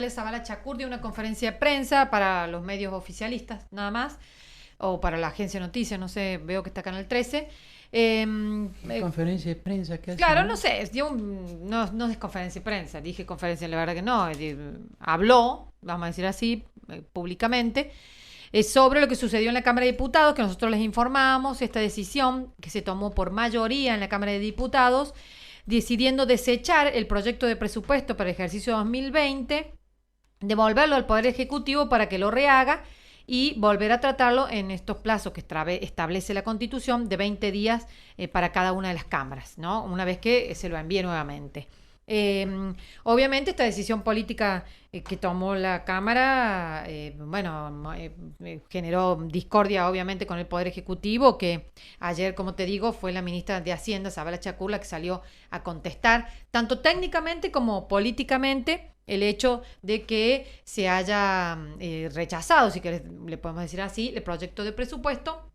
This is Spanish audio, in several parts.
Zabala Chacur dio una conferencia de prensa para los medios oficialistas, nada más, o para la agencia de noticias, no sé, veo que está Canal 13. Conferencia de prensa que hacen, Claro, ¿no? no sé, no es conferencia de prensa, dije conferencia, la verdad que no, habló, vamos a decir así, públicamente, sobre lo que sucedió en la Cámara de Diputados, que nosotros les informamos, esta decisión que se tomó por mayoría en la Cámara de Diputados, decidiendo desechar el proyecto de presupuesto para el ejercicio 2020, devolverlo al Poder Ejecutivo para que lo rehaga y volver a tratarlo en estos plazos que establece la Constitución de 20 días para cada una de las cámaras, ¿no? Una vez que se lo envíe nuevamente. Obviamente esta decisión política que tomó la Cámara, generó discordia obviamente con el Poder Ejecutivo, que ayer, como te digo, fue la ministra de Hacienda, Zabala Chacur, la que salió a contestar, tanto técnicamente como políticamente, el hecho de que se haya rechazado, si querés, le podemos decir así, el proyecto de presupuesto.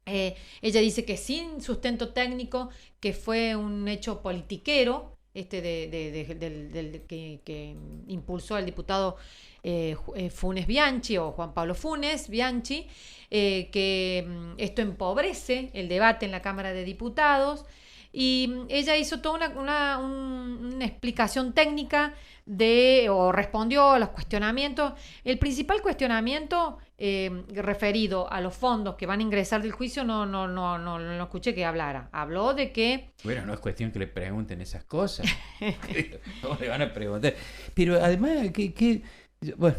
Ella dice que sin sustento técnico, que fue un hecho politiquero, que impulsó el diputado Funes Bianchi o Juan Pablo Funes Bianchi, que esto empobrece el debate en la Cámara de Diputados. Y ella hizo toda una explicación técnica o respondió a los cuestionamientos. El principal cuestionamiento referido a los fondos que van a ingresar del juicio no escuché que hablara. Habló de que... Bueno, no es cuestión que le pregunten esas cosas. ¿Cómo le van a preguntar? Pero además, bueno.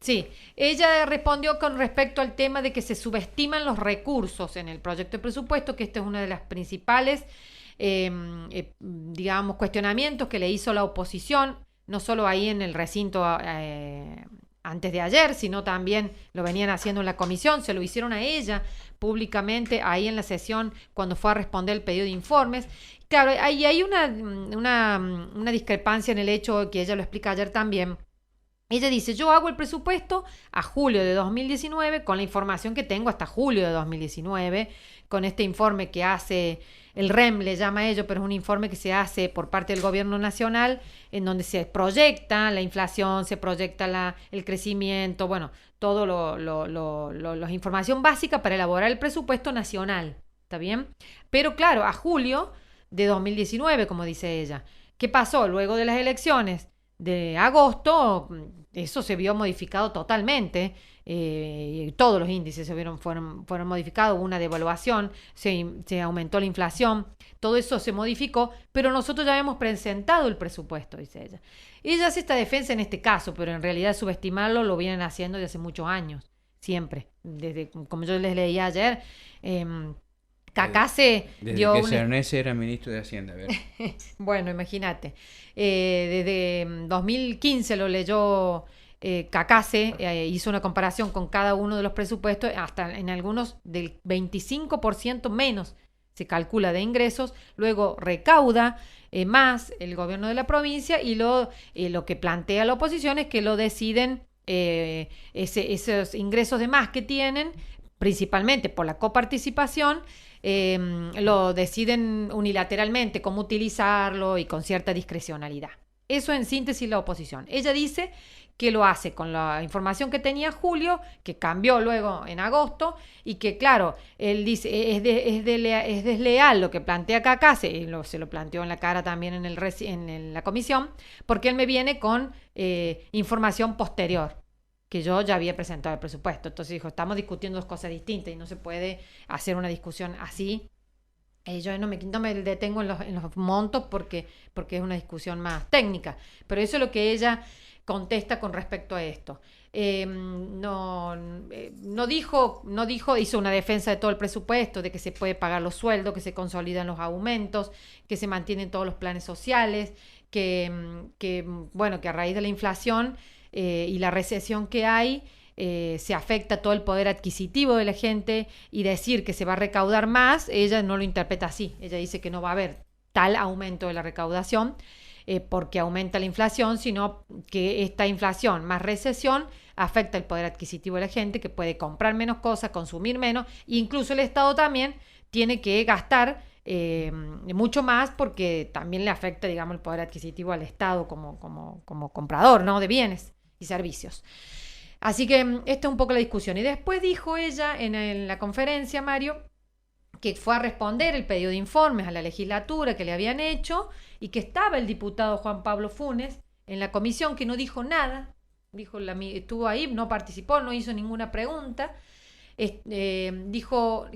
Sí, ella respondió con respecto al tema de que se subestiman los recursos en el proyecto de presupuesto, que esta es una de las principales digamos, cuestionamientos que le hizo la oposición, no solo ahí en el recinto antes de ayer, sino también lo venían haciendo en la comisión, se lo hicieron a ella públicamente ahí en la sesión cuando fue a responder el pedido de informes. Claro, hay una discrepancia en el hecho que ella lo explica ayer también. Ella dice, yo hago el presupuesto a julio de 2019 con la información que tengo hasta julio de 2019, con este informe que hace el REM, le llama a ello, pero es un informe que se hace por parte del gobierno nacional, en donde se proyecta la inflación, se proyecta el crecimiento, bueno, todo la información básica para elaborar el presupuesto nacional, ¿está bien? Pero claro, a julio de 2019, como dice ella, ¿qué pasó? Luego de las elecciones de agosto, eso se vio modificado totalmente. Todos los índices fueron modificados, hubo una devaluación, se aumentó la inflación, todo eso se modificó, pero nosotros ya habíamos presentado el presupuesto, dice ella. Ella hace esta defensa en este caso, pero en realidad subestimarlo lo vienen haciendo desde hace muchos años, siempre. Desde, como yo les leía ayer, Cacase Desde dio que Cernese era ministro de Hacienda, ¿verdad? Bueno, imagínate. Desde 2015 lo leyó Cacase, hizo una comparación con cada uno de los presupuestos, hasta en algunos del 25% menos se calcula de ingresos, luego recauda más el gobierno de la provincia y lo que plantea la oposición es que lo deciden esos ingresos de más que tienen, principalmente por la coparticipación, lo deciden unilateralmente cómo utilizarlo y con cierta discrecionalidad. Eso en síntesis la oposición. Ella dice que lo hace con la información que tenía Julio, que cambió luego en agosto, y que claro, él dice, es desleal lo que plantea Cacase, y se lo planteó en la cara también en la comisión, porque él me viene con información posterior, que yo ya había presentado el presupuesto. Entonces dijo, estamos discutiendo dos cosas distintas y no se puede hacer una discusión así. Yo no me detengo en los montos porque es una discusión más técnica, pero eso es lo que ella contesta con respecto a esto. No dijo, hizo una defensa de todo el presupuesto, de que se puede pagar los sueldos, que se consolidan los aumentos, que se mantienen todos los planes sociales, que a raíz de la inflación y la recesión que hay, se afecta todo el poder adquisitivo de la gente, y decir que se va a recaudar más, ella no lo interpreta así. Ella dice que no va a haber tal aumento de la recaudación porque aumenta la inflación, sino que esta inflación más recesión afecta el poder adquisitivo de la gente, que puede comprar menos cosas, consumir menos, e incluso el Estado también tiene que gastar mucho más, porque también le afecta, digamos, el poder adquisitivo al Estado como comprador, ¿no?, de bienes, y servicios. Así que esta es un poco la discusión. Y después dijo ella en la conferencia, Mario, que fue a responder el pedido de informes a la legislatura que le habían hecho y que estaba el diputado Juan Pablo Funes en la comisión, que no dijo nada, estuvo ahí, no participó, no hizo ninguna pregunta. Dijo,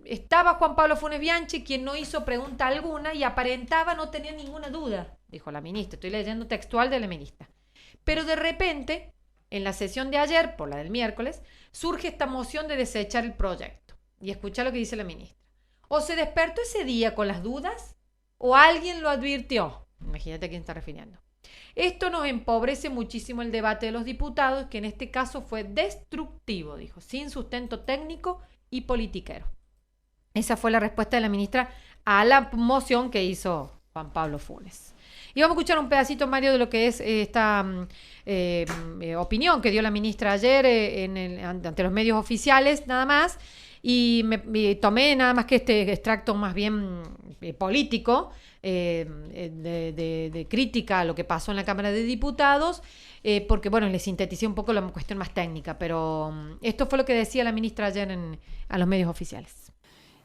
estaba Juan Pablo Funes Bianchi, quien no hizo pregunta alguna y aparentaba no tener ninguna duda, dijo la ministra. Estoy leyendo textual de la ministra. Pero de repente, en la sesión de ayer, por la del miércoles, surge esta moción de desechar el proyecto. Y escucha lo que dice la ministra. O se despertó ese día con las dudas, o alguien lo advirtió. Imagínate a quién está refiriendo. Esto nos empobrece muchísimo el debate de los diputados, que en este caso fue destructivo, dijo, sin sustento técnico y politiquero. Esa fue la respuesta de la ministra a la moción que hizo Juan Pablo Funes. Y vamos a escuchar un pedacito, Mario, de lo que es esta opinión que dio la ministra ayer ante los medios oficiales, nada más. Y me tomé nada más que este extracto más bien político de crítica a lo que pasó en la Cámara de Diputados, porque, bueno, le sinteticé un poco la cuestión más técnica, pero esto fue lo que decía la ministra ayer a los medios oficiales.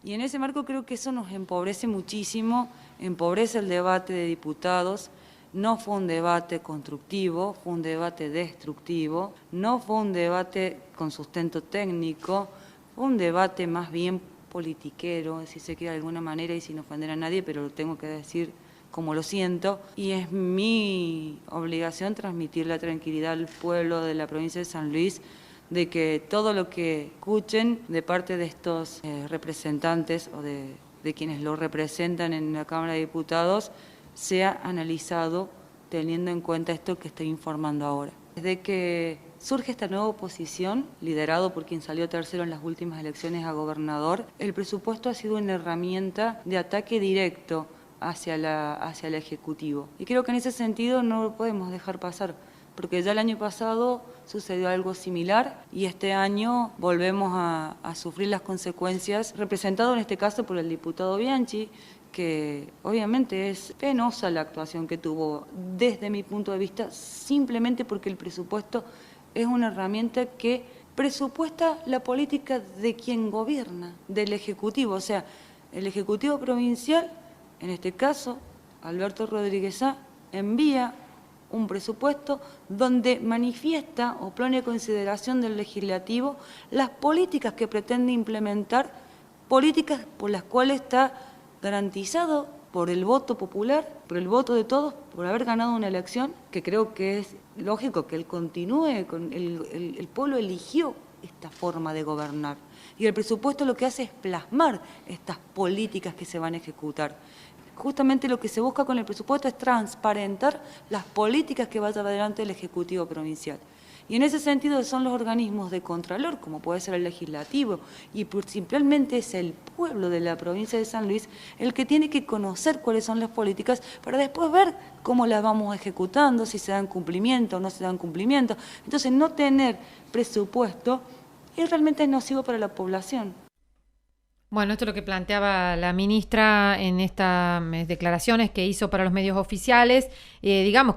Y en ese marco creo que eso nos empobrece muchísimo, empobrece el debate de diputados. No fue un debate constructivo, fue un debate destructivo, no fue un debate con sustento técnico, fue un debate más bien politiquero, si se quiere de alguna manera y sin ofender a nadie, pero lo tengo que decir como lo siento. Y es mi obligación transmitir la tranquilidad al pueblo de la provincia de San Luis de que todo lo que escuchen de parte de estos representantes o de quienes lo representan en la Cámara de Diputados sea analizado teniendo en cuenta esto que estoy informando ahora. Desde que surge esta nueva oposición, liderado por quien salió tercero en las últimas elecciones a gobernador, el presupuesto ha sido una herramienta de ataque directo hacia el Ejecutivo. Y creo que en ese sentido no lo podemos dejar pasar, porque ya el año pasado sucedió algo similar y este año volvemos a sufrir las consecuencias, representado en este caso por el diputado Bianchi, que obviamente es penosa la actuación que tuvo desde mi punto de vista, simplemente porque el presupuesto es una herramienta que presupuesta la política de quien gobierna, del Ejecutivo. O sea, el Ejecutivo provincial, en este caso, Alberto Rodríguez Sá, envía un presupuesto donde manifiesta o pone a consideración del legislativo las políticas que pretende implementar, políticas por las cuales está garantizado por el voto popular, por el voto de todos, por haber ganado una elección, que creo que es lógico que él continúe, el pueblo eligió esta forma de gobernar. Y el presupuesto lo que hace es plasmar estas políticas que se van a ejecutar. Justamente lo que se busca con el presupuesto es transparentar las políticas que va a llevar adelante el Ejecutivo provincial. Y en ese sentido son los organismos de contralor, como puede ser el legislativo, y simplemente es el pueblo de la provincia de San Luis el que tiene que conocer cuáles son las políticas para después ver cómo las vamos ejecutando, si se dan cumplimiento o no se dan cumplimiento. Entonces, no tener presupuesto realmente es nocivo para la población. Bueno, esto es lo que planteaba la ministra en estas declaraciones que hizo para los medios oficiales.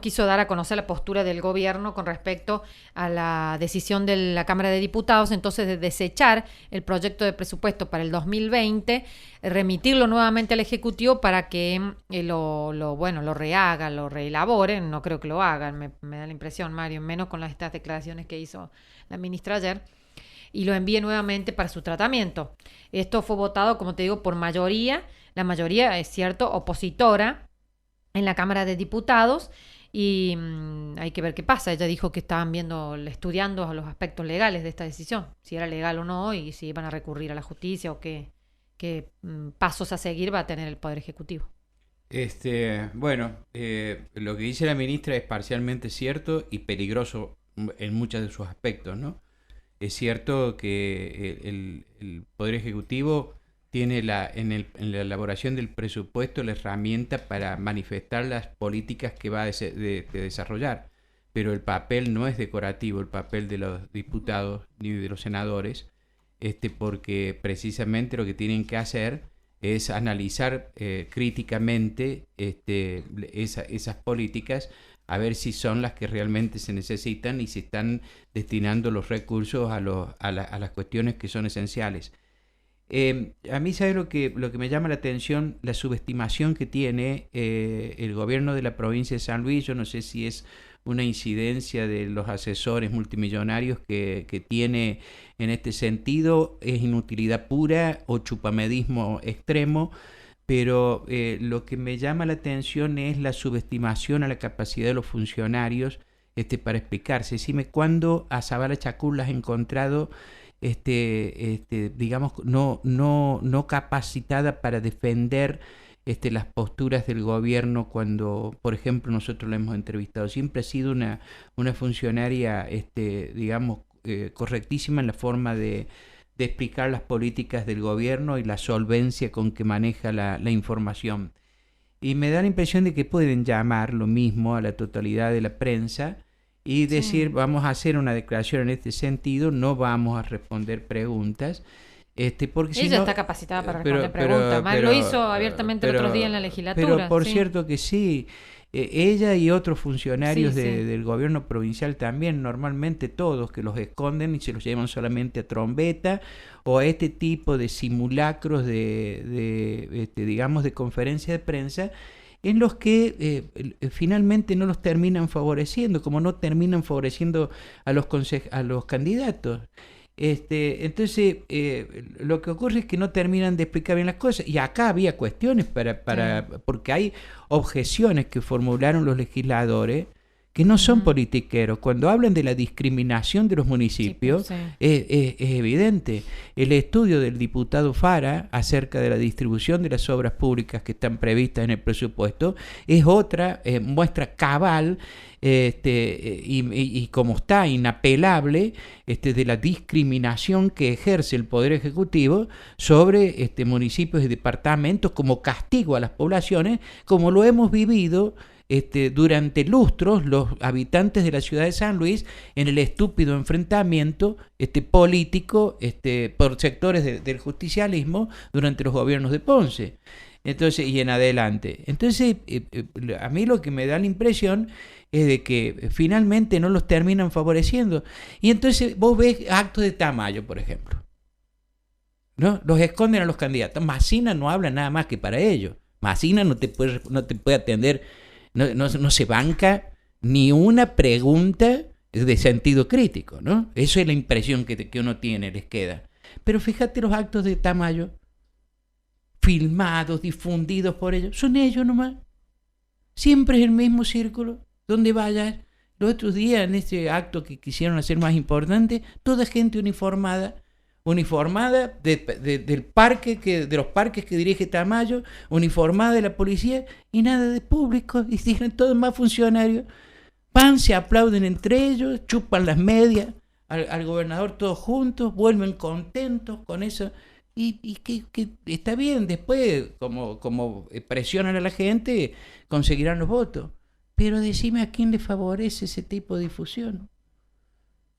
Quiso dar a conocer la postura del gobierno con respecto a la decisión de la Cámara de Diputados, entonces, de desechar el proyecto de presupuesto para el 2020, remitirlo nuevamente al Ejecutivo para que lo rehaga, lo reelabore. No creo que lo hagan, me da la impresión, Mario, menos con estas declaraciones que hizo la ministra ayer, y lo envíe nuevamente para su tratamiento. Esto fue votado, como te digo, por mayoría. La mayoría, es cierto, opositora en la Cámara de Diputados, y hay que ver qué pasa. Ella dijo que estaban estudiando los aspectos legales de esta decisión, si era legal o no, y si iban a recurrir a la justicia o qué pasos a seguir va a tener el Poder Ejecutivo. Lo que dice la ministra es parcialmente cierto y peligroso en muchos de sus aspectos, ¿no? Es cierto que el Poder Ejecutivo tiene en la elaboración del presupuesto la herramienta para manifestar las políticas que va a desarrollar, pero el papel no es decorativo, el papel de los diputados ni de los senadores, porque precisamente lo que tienen que hacer es analizar críticamente esas políticas a ver si son las que realmente se necesitan y se están destinando los recursos a las cuestiones que son esenciales. A mí, ¿sabes lo que me llama la atención? La subestimación que tiene el gobierno de la provincia de San Luis. Yo no sé si es una incidencia de los asesores multimillonarios que tiene en este sentido, es inutilidad pura o chupamedismo extremo, pero lo que me llama la atención es la subestimación a la capacidad de los funcionarios para explicarse. Decime, ¿cuándo a Zabala Chacur la has encontrado digamos, no capacitada para defender las posturas del gobierno cuando, por ejemplo, nosotros la hemos entrevistado? Siempre ha sido una funcionaria, digamos, correctísima en la forma de explicar las políticas del gobierno y la solvencia con que maneja la información. Y me da la impresión de que pueden llamar lo mismo a la totalidad de la prensa y decir, vamos a hacer una declaración en este sentido, no vamos a responder preguntas. Porque ella está capacitada para responder preguntas, lo hizo abiertamente el otro día en la legislatura. Pero por cierto que sí, ella y otros funcionarios del gobierno provincial también, normalmente todos, que los esconden y se los llevan solamente a trombeta o a este tipo de simulacros digamos, de conferencia de prensa, en los que finalmente no los terminan favoreciendo, como no terminan favoreciendo a los candidatos. Entonces, lo que ocurre es que no terminan de explicar bien las cosas. Y acá había cuestiones porque hay objeciones que formularon los legisladores que no son politiqueros. Cuando hablan de la discriminación de los municipios, es evidente. El estudio del diputado Fara acerca de la distribución de las obras públicas que están previstas en el presupuesto es otra muestra cabal y como está inapelable de la discriminación que ejerce el Poder Ejecutivo sobre municipios y departamentos como castigo a las poblaciones, como lo hemos vivido durante lustros los habitantes de la ciudad de San Luis en el estúpido enfrentamiento político por sectores del justicialismo durante los gobiernos de Ponce. Entonces, y en adelante. Entonces, a mí lo que me da la impresión es de que finalmente no los terminan favoreciendo. Y entonces vos ves actos de Tamayo, por ejemplo, ¿no? Los esconden a los candidatos. Massina no habla nada más que para ellos. Massina no te puede atender. No se banca ni una pregunta de sentido crítico, ¿no? Eso es la impresión que uno tiene, les queda. Pero fíjate los actos de Tamayo, filmados, difundidos por ellos, son ellos nomás. Siempre es el mismo círculo, donde vayas. Los otros días, en este acto que quisieron hacer más importante, toda gente uniformada del parque de los parques que dirige Tamayo, uniformada de la policía y nada de público, y tienen todos más funcionarios, van, se aplauden entre ellos, chupan las medias al gobernador todos juntos, vuelven contentos con eso y que está bien, después como presionan a la gente conseguirán los votos, pero decime a quién le favorece ese tipo de difusión.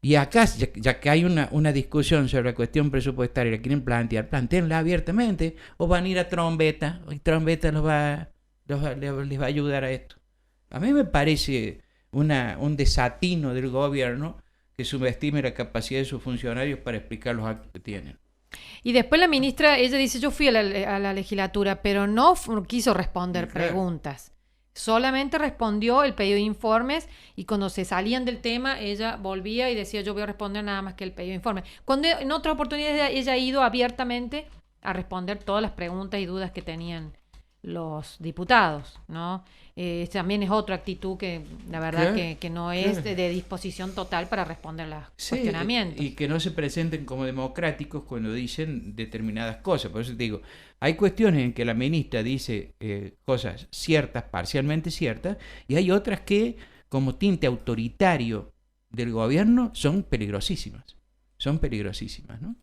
Y acá, ya que hay una discusión sobre la cuestión presupuestaria, la quieren plantéenla abiertamente, o van a ir a trombeta, y trombeta les va a ayudar a esto. A mí me parece un desatino del gobierno que subestime la capacidad de sus funcionarios para explicar los actos que tienen. Y después la ministra, ella dice, yo fui a la legislatura, pero no quiso responder preguntas. Solamente respondió el pedido de informes y cuando se salían del tema ella volvía y decía yo voy a responder nada más que el pedido de informes. Cuando en otras oportunidades ella ha ido abiertamente a responder todas las preguntas y dudas que tenían los diputados, ¿no? También es otra actitud que la verdad que no es de disposición total para responder los cuestionamientos. Y que no se presenten como democráticos cuando dicen determinadas cosas. Por eso te digo, hay cuestiones en que la ministra dice cosas ciertas, parcialmente ciertas, y hay otras que, como tinte autoritario del gobierno, son peligrosísimas, ¿no?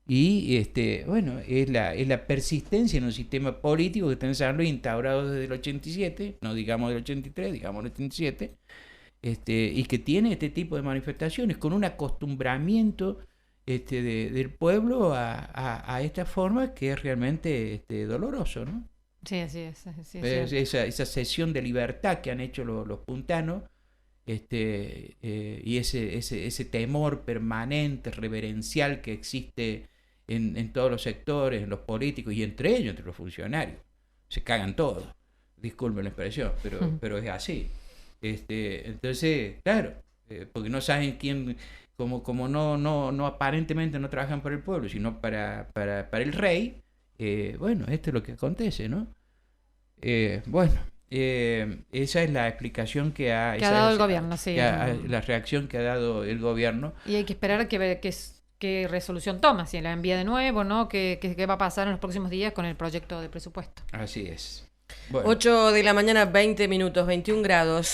Y bueno, es la persistencia en un sistema político que está en San Luis instaurado desde el 87, no digamos del 83, digamos del 87, y que tiene este tipo de manifestaciones con un acostumbramiento del pueblo a esta forma que es realmente doloroso, ¿no? Sí, así es. Esa cesión de libertad que han hecho los puntanos y ese temor permanente, reverencial que existe en todos los sectores, en los políticos y entre ellos, entre los funcionarios. Se cagan todos, disculpen la expresión, pero es así. Entonces, claro, porque no saben quién, como no aparentemente no trabajan para el pueblo, sino para el rey, bueno, esto es lo que acontece, ¿no? Esa es la explicación que ha dado el gobierno, sí. La reacción que ha dado el gobierno. Y hay que esperar a qué resolución toma, si la envía de nuevo, ¿no? ¿Qué va a pasar en los próximos días con el proyecto de presupuesto? Así es. Bueno. 8 de la mañana, 20 minutos, 21 grados.